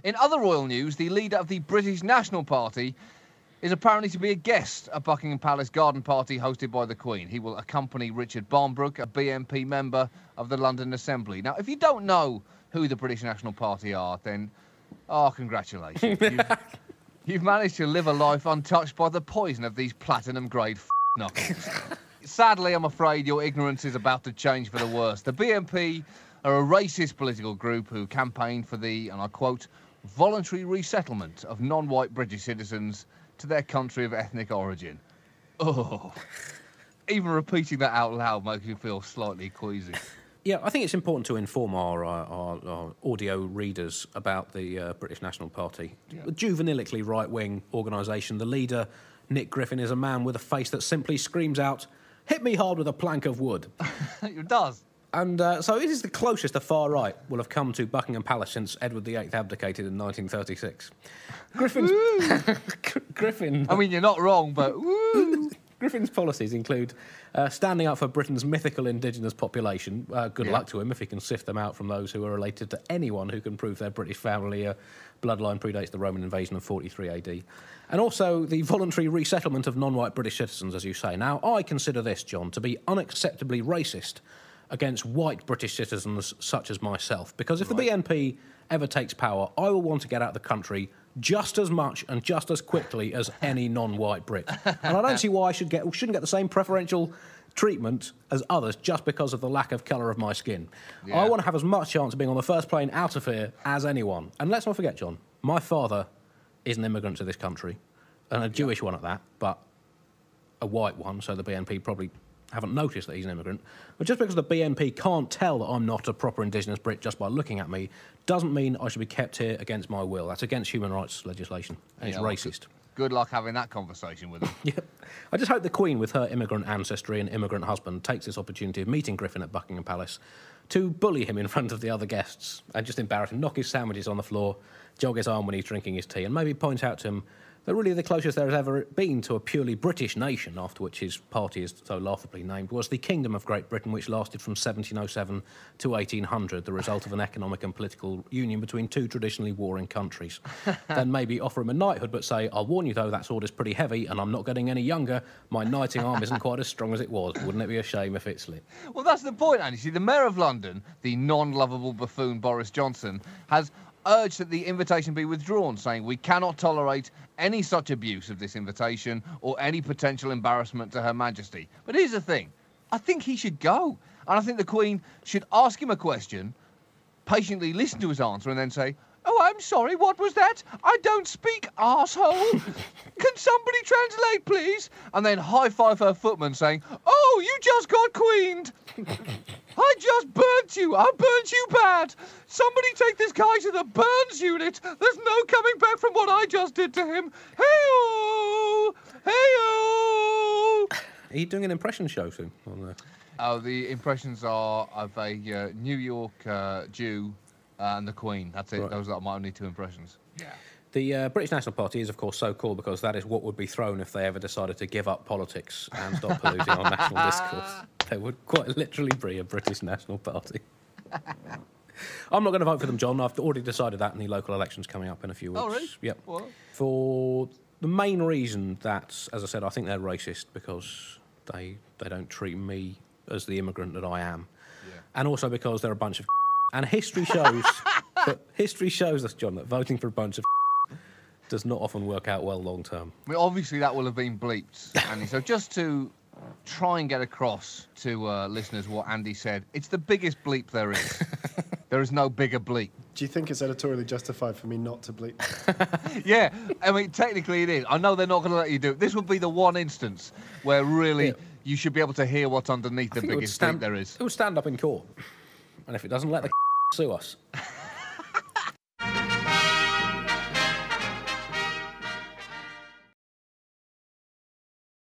In other royal news, the leader of the British National Party is apparently to be a guest at Buckingham Palace garden party hosted by the Queen. He will accompany Richard Barnbrook, a BNP member of the London Assembly. Now, if you don't know who the British National Party are, then, congratulations. You've managed to live a life untouched by the poison of these platinum-grade knuckles. Sadly, I'm afraid your ignorance is about to change for the worse. The BNP are a racist political group who campaigned for the, and I quote, voluntary resettlement of non-white British citizens to their country of ethnic origin. Oh, even repeating that out loud makes you feel slightly queasy. Yeah, I think it's important to inform our audio readers about the British National Party. Yeah. A juvenilically right-wing organisation. The leader, Nick Griffin, is a man with a face that simply screams out, "Hit me hard with a plank of wood." It does. And so it is the closest the far right will have come to Buckingham Palace since Edward VIII abdicated in 1936. Griffin... I mean, you're not wrong, but... Woo. Griffin's policies include standing up for Britain's mythical indigenous population. Good luck to him if he can sift them out from those who are related to anyone who can prove their British family bloodline predates the Roman invasion of 43 AD. And also the voluntary resettlement of non-white British citizens, as you say. Now, I consider this, John, to be unacceptably racist against white British citizens such as myself. Because if the BNP ever takes power, I will want to get out of the country just as much and just as quickly as any non-white Brit. And I don't see why I shouldn't get the same preferential treatment as others just because of the lack of colour of my skin. Yeah. I want to have as much chance of being on the first plane out of here as anyone. And let's not forget, John, my father is an immigrant to this country, and a Jewish one at that, but a white one, so the BNP probably haven't noticed that he's an immigrant. But just because the BNP can't tell that I'm not a proper indigenous Brit just by looking at me doesn't mean I should be kept here against my will. That's against human rights legislation, and it's racist. Good luck having that conversation with him. Yeah. I just hope the Queen, with her immigrant ancestry and immigrant husband, takes this opportunity of meeting Griffin at Buckingham Palace to bully him in front of the other guests and just embarrass him, knock his sandwiches on the floor, jog his arm when he's drinking his tea, and maybe point out to him that really the closest there has ever been to a purely British nation, after which his party is so laughably named, was the Kingdom of Great Britain, which lasted from 1707 to 1800, the result of an economic and political union between two traditionally warring countries. Then maybe offer him a knighthood, but say, I'll warn you though, that sword is pretty heavy and I'm not getting any younger. My knighting arm isn't quite as strong as it was. Wouldn't it be a shame if it slipped? Well, that's the point, Andy. See, the Mayor of London, the non-lovable buffoon Boris Johnson, has urged that the invitation be withdrawn, saying we cannot tolerate any such abuse of this invitation or any potential embarrassment to Her Majesty. But here's the thing. I think he should go. And I think the Queen should ask him a question, patiently listen to his answer, and then say, "Oh, I'm sorry, what was that? I don't speak, arsehole. Can somebody translate, please?" And then high-five her footman, saying, "Oh, you just got queened. I just burnt you. I burnt you bad. Somebody take this guy to the burns unit. There's no coming back from what I just did to him. Hey-oh! Hey-oh!" Are you doing an impression show soon? Oh, the impressions are of a New York Jew and the Queen. That's it. Right. Those are my only two impressions. Yeah. The British National Party is, of course, so called because that is what would be thrown if they ever decided to give up politics and stop polluting our national discourse. They would quite literally be a British National Party. I'm not going to vote for them, John. I've already decided that in the local elections coming up in a few weeks. Oh, really? Yep. What? For the main reason that, as I said, I think they're racist because they don't treat me as the immigrant that I am. Yeah. And also because they're a bunch of and history shows us, John, that voting for a bunch of does not often work out well long term. I mean, obviously that will have been bleeped, Andy. So just to try and get across to listeners what Andy said, it's the biggest bleep there is. There is no bigger bleep. Do you think it's editorially justified for me not to bleep? Yeah, I mean, technically it is. I know they're not going to let you do it. This would be the one instance where really you should be able to hear what's underneath the biggest bleep there is. It would stand up in court. And if it doesn't, let the sue us.